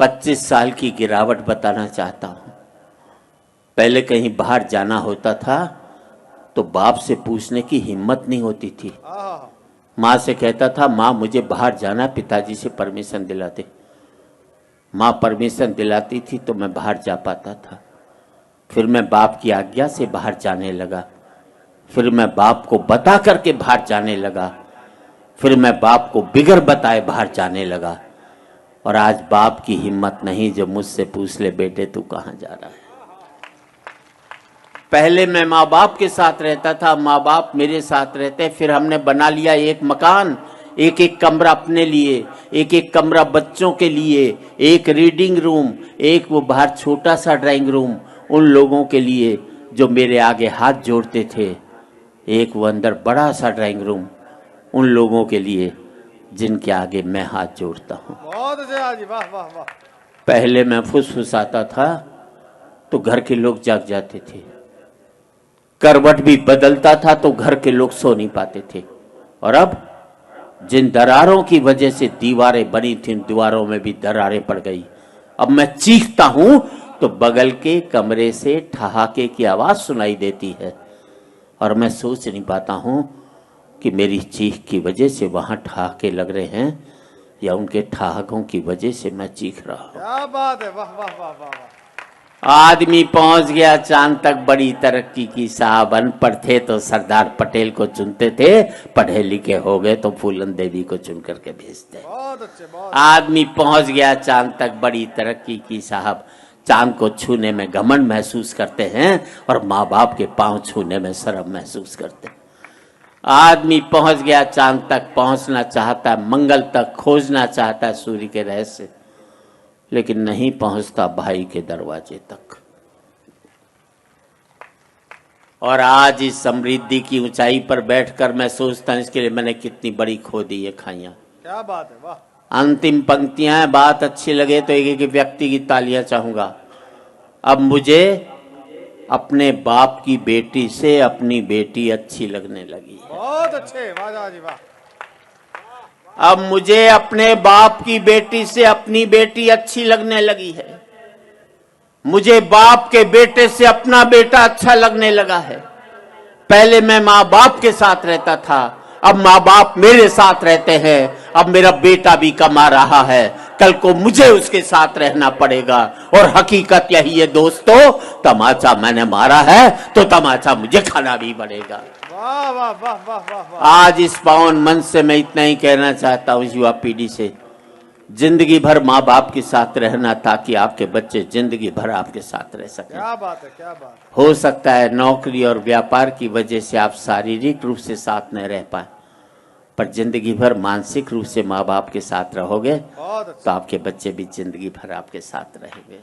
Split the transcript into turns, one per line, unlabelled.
25 साल की गिरावट बताना चाहता हूं। पहले कहीं बाहर जाना होता था तो बाप से पूछने की हिम्मत नहीं होती थी। माँ से कहता था माँ मुझे बाहर जाना, पिताजी से परमिशन दिलाते। माँ परमिशन दिलाती थी तो मैं बाहर जा पाता था। फिर मैं बाप की आज्ञा से बाहर जाने लगा। फिर मैं बाप को बता करके बाहर जाने लगा। फिर मैं बाप को बिगर बताए बाहर जाने लगा। और आज बाप की हिम्मत नहीं जो मुझसे पूछ ले बेटे तू कहाँ जा रहा है। पहले मैं माँ बाप के साथ रहता था, माँ बाप मेरे साथ रहते। फिर हमने बना लिया एक मकान, एक एक कमरा अपने लिए, एक एक कमरा बच्चों के लिए, एक रीडिंग रूम, एक वो बाहर छोटा सा ड्राइंग रूम उन लोगों के लिए जो मेरे आगे हाथ जोड़ते थे, एक वो अंदर बड़ा सा ड्राइंग रूम उन लोगों के लिए जिनके आगे मैं हाथ जोड़ता हूँ।
बहुत अच्छा जी, वाह वाह वाह।
पहले मैं फुसफुसाता था तो घर के लोग जाग जाते थे, करवट भी बदलता था तो घर के लोग सो नहीं पाते थे। और अब जिन दरारों की वजह से दीवारें बनी थी, दीवारों में भी दरारें पड़ गई। अब मैं चीखता हूं तो बगल के कमरे से ठहाके की आवाज सुनाई देती है और मैं सोच नहीं पाता हूं कि मेरी चीख की वजह से वहां ठहाके लग रहे हैं या उनके ठहाकों की वजह से मैं चीख रहा हूं।
क्या बात है, वाह वाह वाह वाह वाह।
आदमी पहुंच गया चांद तक, बड़ी तरक्की की साहब। अनपढ़ थे तो सरदार पटेल को चुनते थे, पढ़े लिखे हो गए तो फूलन देवी को चुन करके भेजते।
बहुत अच्छे, बहुत
आदमी पहुंच गया चांद तक, बड़ी तरक्की की साहब। चांद को छूने में घमंड महसूस करते हैं और माँ बाप के पांव छूने में शर्म महसूस करते हैं। आदमी पहुंच गया चांद तक, पहुंचना चाहता है, मंगल तक खोजना चाहता है सूर्य के रहस्य, लेकिन नहीं पहुंचता भाई के दरवाजे तक। और आज इस समृद्धि की ऊंचाई पर बैठकर मैं सोचता हूं इसके लिए मैंने कितनी बड़ी खो दी ये खाइयां।
क्या बात है, वाह।
अंतिम पंक्तियां हैं, बात अच्छी लगे तो एक एक व्यक्ति की तालियां चाहूंगा। अब मुझे अपने बाप की बेटी से अपनी बेटी अच्छी लगने लगी है।
बहुत अच्छे, वाह जी वाह।
अब मुझे अपने बाप की बेटी से अपनी बेटी अच्छी लगने लगी है। मुझे बाप के बेटे से अपना बेटा अच्छा लगने लगा है। पहले मैं माँ बाप के साथ रहता था, अब माँ बाप मेरे साथ रहते हैं। अब मेरा बेटा भी कमा रहा है, कल को मुझे उसके साथ रहना पड़ेगा। और हकीकत यही है दोस्तों, तमाचा मैंने मारा है तो तमाचा मुझे खाना भी पड़ेगा।
वाह वाह वाह वाह वाह वाह।
आज इस पावन मन से मैं इतना ही कहना चाहता हूँ युवा पीढ़ी से, जिंदगी भर माँ बाप के साथ रहना ताकि आपके बच्चे जिंदगी भर आपके साथ रह सकें।
क्या बात है, क्या बात है।
हो सकता है नौकरी और व्यापार की वजह से आप शारीरिक रूप से साथ न रह पाए, पर जिंदगी भर मानसिक रूप से माँ बाप के साथ रहोगे
बहुत अच्छा।
तो आपके बच्चे भी जिंदगी भर आपके साथ रहेंगे।